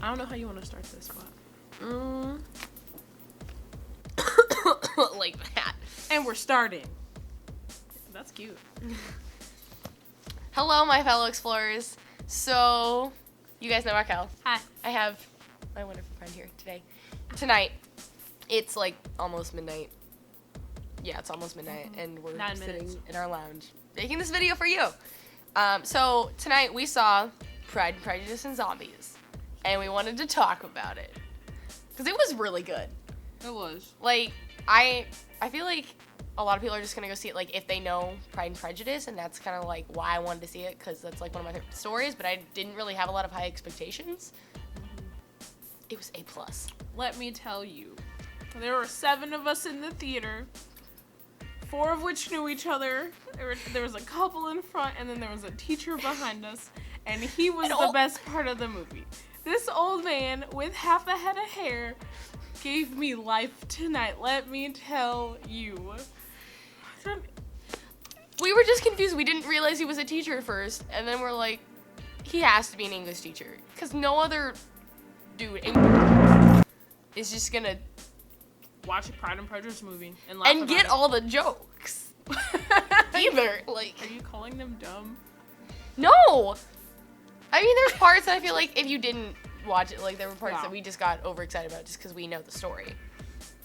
I don't know how you want to start this, but... like that. And we're starting. That's cute. Hello, my fellow explorers. So, you guys know Raquel. Hi. I have my wonderful friend here tonight. It's like almost midnight. Yeah, it's almost midnight, and we're 9 sitting minutes. in our lounge making this video for you. So tonight we saw Pride, Prejudice, and Zombies, and we wanted to talk about it because it was really good. It was. Like, I feel like a lot of people are just gonna go see it like if they know Pride and Prejudice, and that's kind of like why I wanted to see it, because that's like one of my favorite stories. But I didn't really have a lot of high expectations. It was A+. Let me tell you, there were 7 of us in the theater, 4 of which knew each other. There was a couple in front, and then there was a teacher behind us, and he was the best part of the movie. This old man with half a head of hair gave me life tonight, let me tell you. We were just confused. We didn't realize he was a teacher at first, and then we're like, he has to be an English teacher, because no other dude is just gonna watch a Pride and Prejudice movie and get all the jokes. Either, like, are you calling them dumb? No. I mean, there's parts that I feel like if you didn't watch it, like there were parts that we just got overexcited about just because we know the story.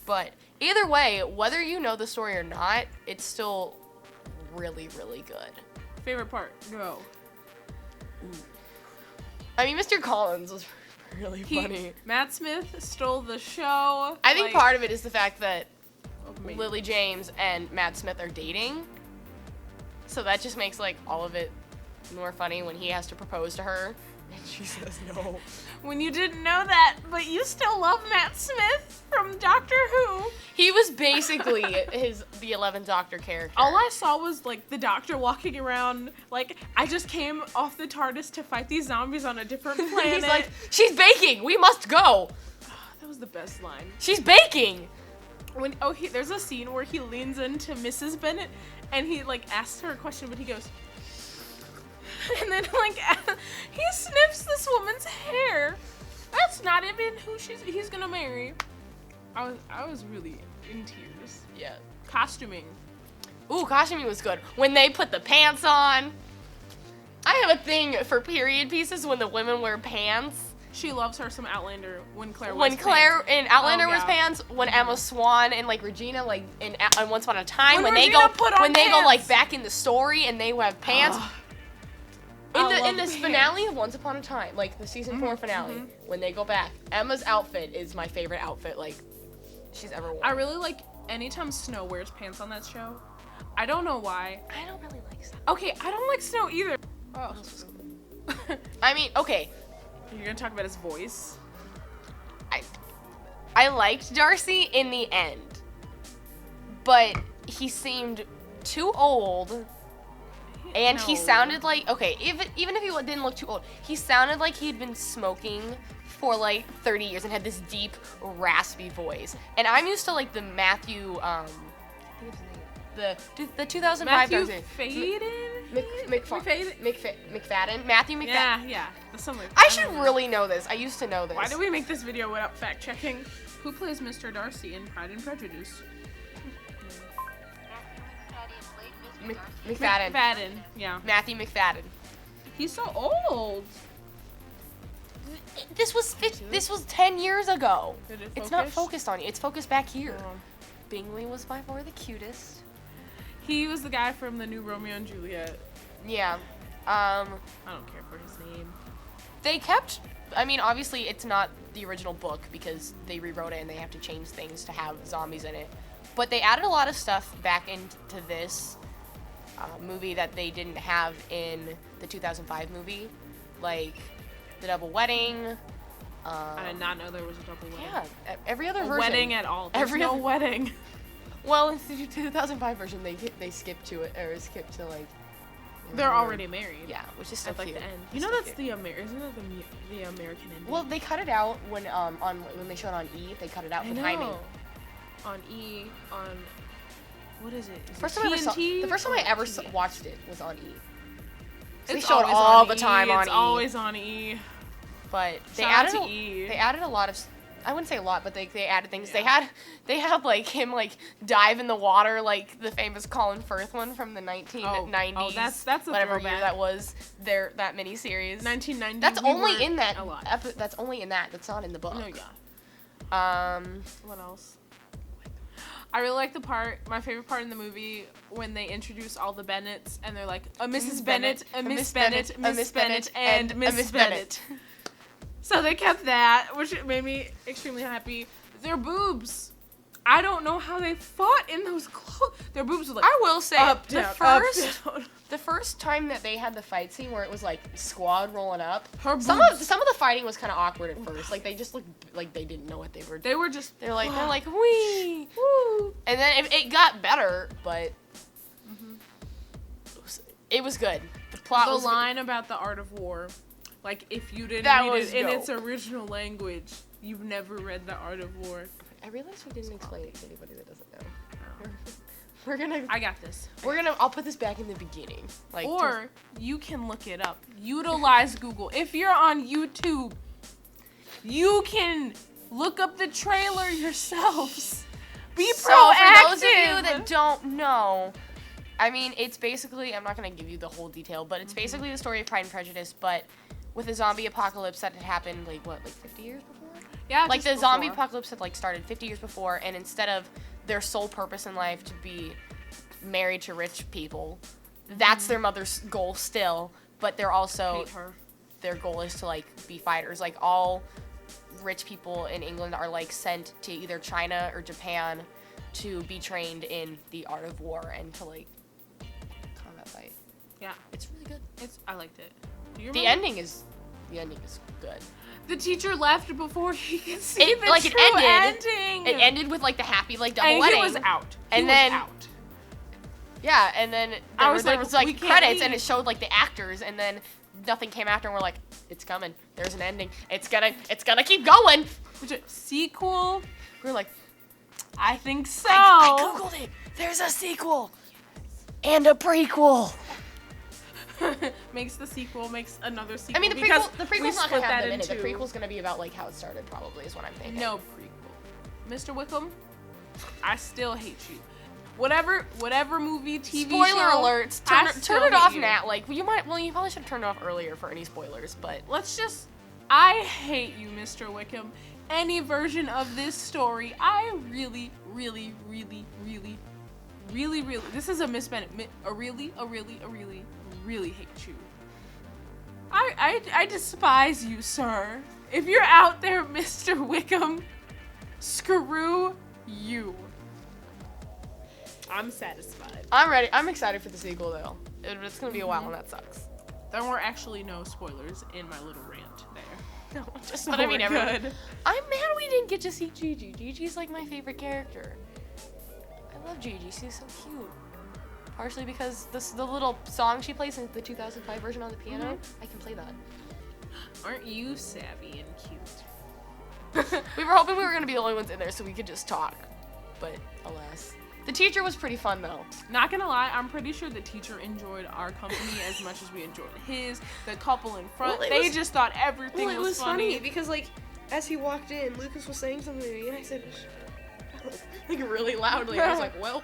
But either way, whether you know the story or not, it's still really, really good. Favorite part? Go. I mean, Mr. Collins was really funny. Matt Smith stole the show. I think part of it is the fact that Maybe. Lily James and Matt Smith are dating. So that just makes like all of it more funny when he has to propose to her and she says no. When you didn't know that, but you still love Matt Smith from Doctor Who. He was basically the 11th Doctor character. All I saw was like the Doctor walking around like, I just came off the TARDIS to fight these zombies on a different planet. He's like, she's baking, we must go. That was the best line. She's baking. There's a scene where he leans into Mrs. Bennet and he like asks her a question, but he goes, and then like he sniffs this woman's hair. That's not even who he's gonna marry. I was really in tears. Yeah. Costuming. Ooh, costuming was good. When they put the pants on. I have a thing for period pieces when the women wear pants. She loves her some Outlander when Claire in Outlander wears pants, when Emma Swan and like Regina like in Once Upon a Time when they Regina go like back in the story and they have pants. In this finale of Once Upon a Time, like the season 4 finale, when they go back, Emma's outfit is my favorite outfit like she's ever worn. I really like anytime Snow wears pants on that show. I don't know why. I don't really like Snow. Okay, I don't like Snow either. Oh. I mean, okay. You're gonna talk about his voice? I liked Darcy in the end, but he seemed too old. And he sounded like, okay, even if he didn't look too old, he sounded like he'd been smoking for like 30 years and had this deep, raspy voice. And I'm used to like the Matthew, I think it's his name, the 2005 Matthew version. McFadden? Matthew McFadden. Yeah. That's something. I should really know this. I used to know this. Why did we make this video without fact checking? Who plays Mr. Darcy in Pride and Prejudice? McFadden. Yeah. Matthew McFadden. He's so old. This was 10 years ago. It's not focus? focused on you. It's focused back here. Oh. Bingley was by far the cutest. He was the guy from the new Romeo and Juliet. Yeah. I don't care for his name. They kept, I mean, obviously it's not the original book because they rewrote it and they have to change things to have zombies in it. But they added a lot of stuff back into this movie that they didn't have in the 2005 movie. Like the double wedding. I did not know there was a double wedding. Yeah, every other version. Wedding at all. There's no wedding. Well, in the 2005 version, they skipped to it, or skipped to like. They're already married. Yeah, which is still at like cute. the end. You know that's the Isn't that the American ending? Well, they cut it out when when they showed on E. They cut it out for timing. On E on. What is it? The first time I ever watched it was on E. So they It's showed always all on the E. time on E. It's always on E. but they Shout out added to E. they added a lot of. I wouldn't say a lot, but they added things. Yeah. They had like him like dive in the water, like the famous Colin Firth one from the 1990s. Oh, that's a whatever throwback. year that was. That miniseries. 1990. That's only in that. alive. That's only in that. That's not in the book. No, yeah. What else? I really like my favorite part in the movie when they introduce all the Bennets and they're like a Mrs. Bennett, a Miss Bennett, a Miss Bennett, and Miss Bennett. So they kept that, which made me extremely happy. Their boobs. I don't know how they fought in those clothes. Their boobs were like I will say up, down, the first time that they had the fight scene where it was like squad rolling up. Some boobs. of the fighting was kind of awkward at first. Like they just looked like they didn't know what they were doing. They're like wee woo. And then it got better, but it was good. The plot was line about the art of war. Like, if you didn't read it in its original language, you've never read The Art of War. I realized we didn't explain it to anybody that doesn't know. Oh. I got this. I'll put this back in the beginning. Like, or you can look it up. Utilize Google. If you're on YouTube, you can look up the trailer yourselves. Be proactive. So, for those of you that don't know, I mean, it's basically, I'm not going to give you the whole detail, but it's basically the story of Pride and Prejudice, but with a zombie apocalypse that had happened, 50 years before? Yeah, like, the zombie apocalypse had, started 50 years before, and instead of their sole purpose in life to be married to rich people, that's their mother's goal still, but they're also, hate her. Their goal is to, be fighters. Like, all rich people in England are, sent to either China or Japan to be trained in the art of war and to, combat fight. Yeah. It's really good. I liked it. The ending is good. The teacher left before he could see the true ending. It ended with the happy double and wedding. He was out. Yeah, and then there was credits, and leave. it showed the actors, and then nothing came after, and we're like, it's coming. There's an ending. It's gonna keep going. Sequel? We were like, I think so. I googled it. There's a sequel and a prequel. Makes another sequel. I mean, the prequel's not gonna have them in it. The into- prequel's gonna be about how it started, probably, is what I'm thinking. No prequel. Mr. Wickham, I still hate you. Whatever movie, TV Spoiler show. alerts. Turn it off now. You probably should have turned it off earlier for any spoilers, but I hate you, Mr. Wickham. Any version of this story, I really, really, really, really, really, really, this is a Miss Bennett, really hate you. I despise you, sir. If you're out there, Mr. Wickham, screw you. I'm satisfied. I'm ready. I'm excited for the sequel, though. It's gonna be a while, and that sucks. There were actually no spoilers in my little rant there. No, just So but I mean, we're good. I'm mad we didn't get to see Gigi. Gigi's my favorite character. I love Gigi. She's so cute. Partially because the little song she plays in the 2005 version on the piano, I can play that. Aren't you savvy and cute? We were hoping we were gonna be the only ones in there so we could just talk, but alas. The teacher was pretty fun, though. Not gonna lie, I'm pretty sure the teacher enjoyed our company as much as we enjoyed his. The couple in front, they just thought everything was funny. because, as he walked in, Lucas was saying something to me, and I said, really loudly. I was like, well.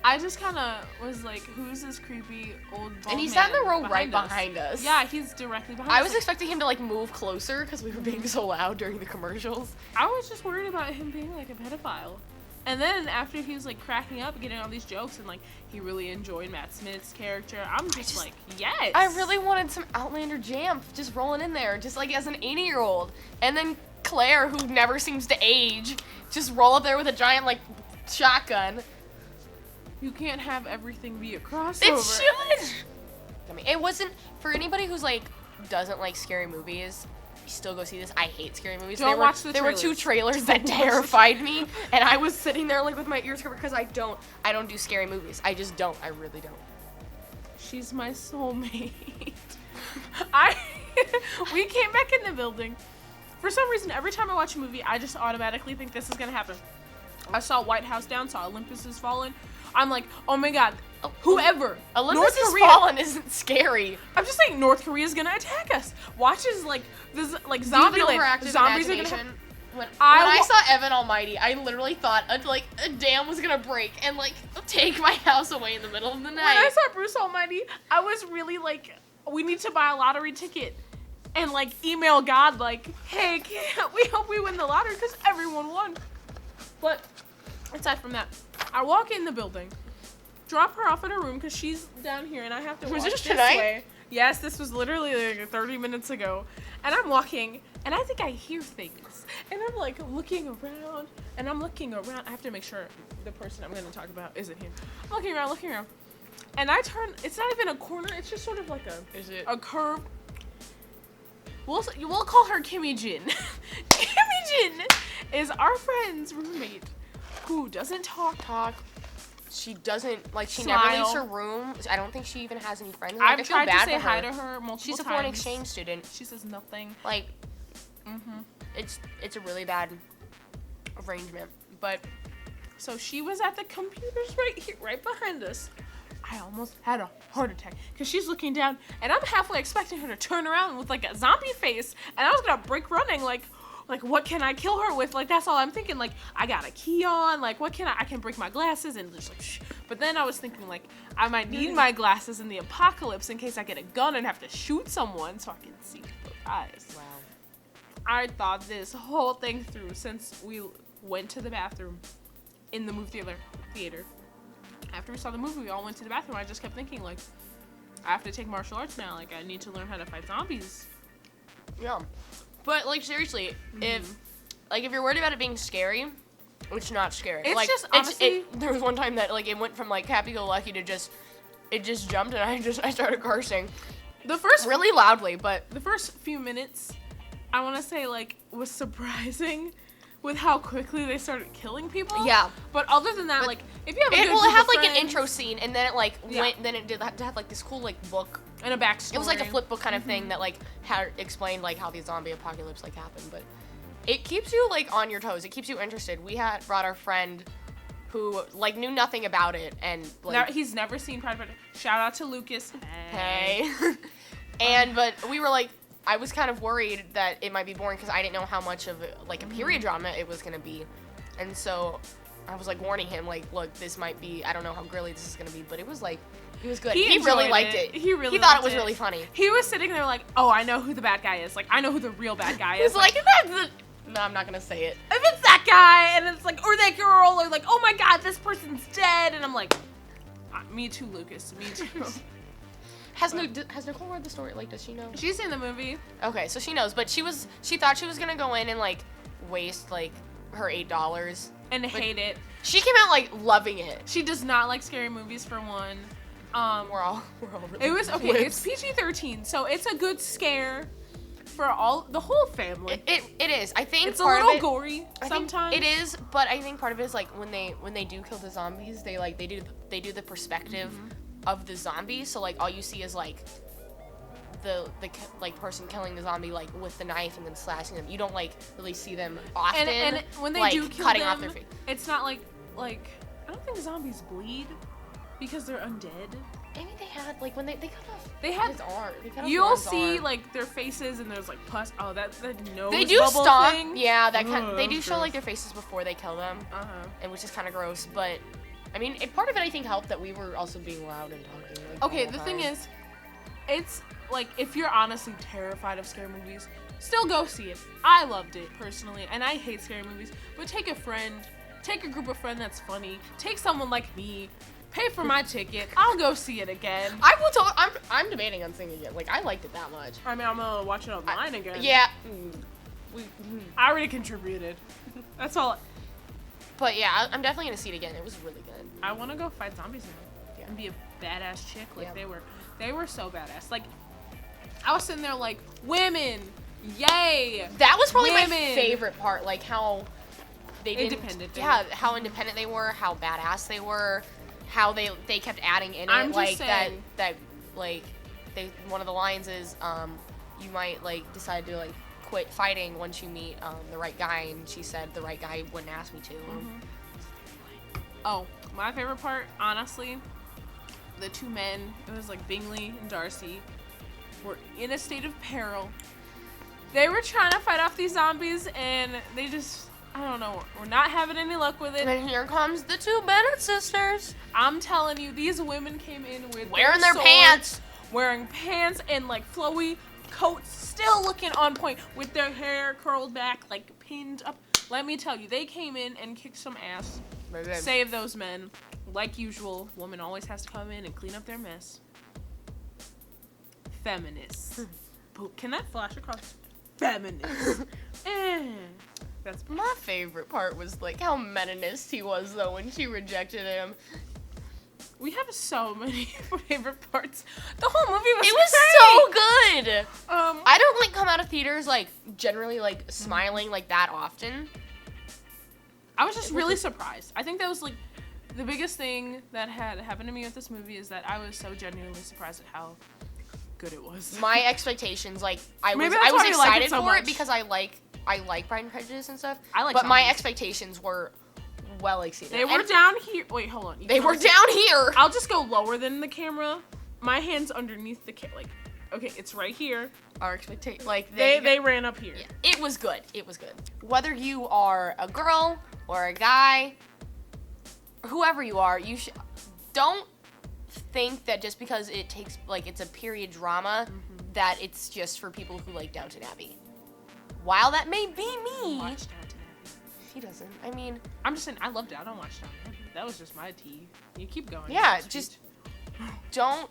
I just kind of was like, who's this creepy old bald And he sat in the row right us? behind us. Yeah, he's directly behind us. I was expecting him to, move closer because we were being so loud during the commercials. I was just worried about him being, a pedophile. And then after he was, cracking up, getting all these jokes, and, he really enjoyed Matt Smith's character, I'm just yes! I really wanted some Outlander jam just rolling in there, just, as an 80-year-old. And then Claire, who never seems to age, just roll up there with a giant, shotgun. You can't have everything be a crossover. It should! I mean, it wasn't, for anybody who's, doesn't like scary movies, you still go see this. I hate scary movies. Don't watch the There were 2 trailers that terrified me, and I was sitting there with my ears covered because I don't do scary movies. I just don't. I really don't. She's my soulmate. We came back in the building. For some reason, every time I watch a movie, I just automatically think this is gonna happen. I saw White House Down, saw Olympus Has Fallen. I'm like, oh my god, Whoever. Olympus North Has Korea. Fallen isn't scary. I'm just saying North Korea's gonna attack us. Watch as like this like Do you zombie have an land. overactive Zombies are imagination? gonna When I I saw Evan Almighty, I literally thought a dam was gonna break and like take my house away in the middle of the night. When I saw Bruce Almighty, I was really like, we need to buy a lottery ticket and like email God like, hey, we hope we win the lottery because everyone won. But aside from that, I walk in the building, drop her off at her room because she's down here and I have to walk this way. Yes, this was literally like 30 minutes ago. And I'm walking and I think I hear things. And I'm like looking around and I'm looking around. I have to make sure the person I'm going to talk about isn't here. I'm looking around. And I turn, it's not even a corner, it's just sort of like a curve. We'll call her Kimmy Jin. Kimmy Jin is our friend's roommate who doesn't talk. She doesn't, like, she Smile. never leaves her room. I don't think she even has any friends. Like, I I've feel tried to bad say for her. hi to her multiple times. She's a foreign exchange student. She says nothing. Like, it's a really bad arrangement. But so she was at the computers right here, right behind us. I almost had a heart attack because she's looking down and I'm halfway expecting her to turn around with like a zombie face and I was gonna break running like what can I kill her with? Like that's all I'm thinking. Like I got a key on. Like what can I can break my glasses and just like shh. But then I was thinking like I might need my glasses in the apocalypse in case I get a gun and have to shoot someone so I can see with both eyes. wow. I thought this whole thing through since we went to the bathroom in the movie theater. After we saw the movie, we all went to the bathroom. I just kept thinking, like, I have to take martial arts now. Like, I need to learn how to fight zombies. Yeah. But like seriously, if you're worried about it being scary, it's not scary. It's like, just honestly. there was one time that like it went from like happy-go-lucky to it just jumped and I started cursing The first really loudly, but the first few minutes, I want to say, like, was surprising with how quickly they started killing people. yeah. But other than that, like, if you have a good It group had of like an friends intro scene and then it like Yeah. went then it did have like this cool like book. and a backstory. It was like a flip book kind of thing that like had explained like how the zombie apocalypse like happened, but it keeps you like on your toes. It keeps you interested. We had brought our friend who like knew nothing about it and like Now, he's never seen Prejudice. Shout out to Lucas. hey. And but we were like I was kind of worried that it might be boring because I didn't know how much of like a period drama it was gonna be, and so I was like warning him like, look, this might be, I don't know how girly this is gonna be, but it was like, it was good. He really enjoyed liked it. He really He thought liked it was really funny. He was sitting there like, oh, I know who the bad guy is. Like, I know who the real bad guy He is. was like, that's the, no, I'm not gonna say it. if it's that guy, and it's like, or that girl, or like, oh my god, this person's dead, and I'm like, me too, Lucas, me too. Has Nicole read the story? Like, does she know? She's in the movie. Okay, so she knows, but she thought she was gonna go in and like waste like her $8. And hate it. She came out like loving it. She does not like scary movies for one. We're all really It was okay. whips. It's PG-13, so it's a good scare for the whole family. It is. I think It's a part little of it, gory I think sometimes. it is, but I think part of it is like when they do kill the zombies, they do the perspective of the zombie. So like all you see is like the like person killing the zombie like with the knife and then slashing them. You don't like really see them often. And when they like, do kill cutting them, off their face. it's not like I don't think zombies bleed because they're undead. Maybe they had like when they cut off They have his arm. They cut off you'll one's see arm. like their faces and there's like pus. Oh, that's the nose They do bubble stomp. thing. Yeah, that Ugh, they do show gross. like their faces before they kill them, Uh-huh. and which is kind of gross. But I mean, part of it I think helped that we were also being loud and talking. Like, Okay, all the time. thing is, it's like if you're honestly terrified of scary movies, still go see it. I loved it personally, and I hate scary movies. But take a friend, take a group of friends that's funny. Take someone like me, pay for my ticket. I'll go see it again. I will tell. I'm debating on seeing it again. Like I liked it that much. I mean, I'm gonna watch it online again. Yeah. I already contributed. That's all. But yeah, I'm definitely gonna see it again. It was really good. I want to go fight zombies now Yeah. and be a badass chick like Yeah. they were so badass. Like I was sitting there like, women, yay. That was probably my Women. favorite part. Like how they didn't. Independent they Yeah, were. how independent they were. How badass they were. How they kept adding in I'm it. just Like saying. that like one of the lines is you might like decide to like quit fighting once you meet the right guy, and she said the right guy wouldn't ask me to. Oh, my favorite part, honestly, the two men, it was like Bingley and Darcy, were in a state of peril. They were trying to fight off these zombies, and they just, I don't know, we're not having any luck with it. And here comes the two Bennett sisters. I'm telling you, these women came in with wearing their swords, pants. wearing pants and like flowy coats, still looking on point with their hair curled back, like pinned up. Let me tell you, they came in and kicked some ass. Save those men. Like usual, woman always has to come in and clean up their mess. Feminists. Can that flash across? Feminists. That's my favorite part was like how meninist he was though when she rejected him. We have so many favorite parts. The whole movie was so good. I don't like come out of theaters like generally like smiling like that often. I was just really surprised. I think that was like the biggest thing that had happened to me with this movie is that I was so genuinely surprised at how good it was. My expectations, like I was why you excited like it so for much. it because I like Pride and Prejudice and stuff. I like but my zombies. expectations were well exceeded. They were down here. Wait, hold on. They were down here. I'll just go lower than the camera. My hand's underneath the like. Okay, it's right here. Our expectation, like they ran up here. Yeah, it was good. It was good. Whether you are a girl or a guy, whoever you are, you don't think that just because it takes like it's a period drama that it's just for people who like Downton Abbey. While that may be me, Watch Downton Abbey. he doesn't. I mean, I'm just saying I loved it. I don't watch Downton Abbey. That was just my tea. You keep going. yeah, just don't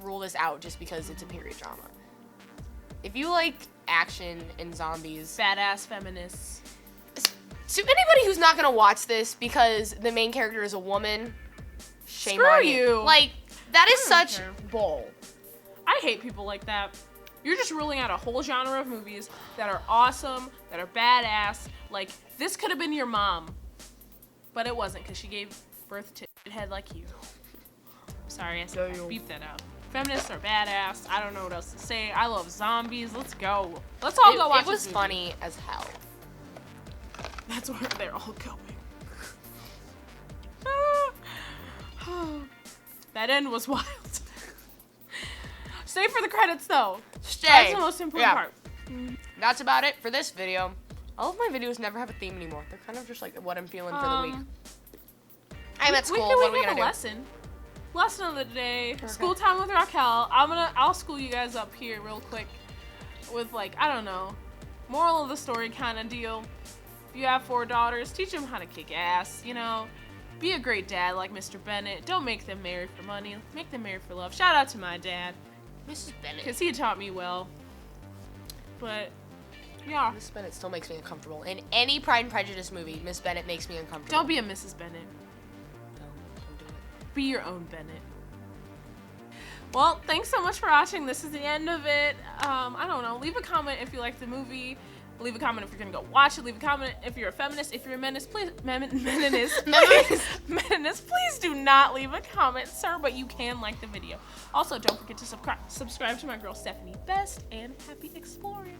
rule this out just because it's a period drama. If you like action and zombies, badass feminists. to anybody who's not gonna watch this because the main character is a woman, shame Screw on you. Like that is I don't such care. bull. I hate people like that. You're just ruling out a whole genre of movies that are awesome, that are badass. Like, this could have been your mom, but it wasn't because she gave birth to a head like you. Sorry, I said that. Beep that out. Feminists are badass. I don't know what else to say. I love zombies. Let's go. Let's all go watch It was this movie. funny as hell. That's where they're all going. That end was wild. Stay for the credits, though. Stay. That's the most important part. That's about it for this video. All of my videos never have a theme anymore. They're kind of just like what I'm feeling for the week. I'm at school. What are we gonna do? Lesson of the day. Okay. School time with Raquel. I'll school you guys up here real quick with like, I don't know, moral of the story kind of deal. If you have 4 daughters, teach them how to kick ass, you know. Be a great dad like Mr. Bennett. Don't make them marry for money. Make them marry for love. Shout out to my dad. Mrs. Bennett. Because he taught me well. But, yeah. Miss Bennett still makes me uncomfortable. In any Pride and Prejudice movie, Miss Bennett makes me uncomfortable. Don't be a Mrs. Bennett. Don't do it. Be your own Bennett. Well, thanks so much for watching. This is the end of it. I don't know. Leave a comment if you like the movie. Leave a comment if you're gonna go watch it. Leave a comment if you're a feminist. If you're a menace, please, meninist, please do not leave a comment, sir. But you can like the video. Also, don't forget to subscribe to my girl Stephanie Best, and happy exploring.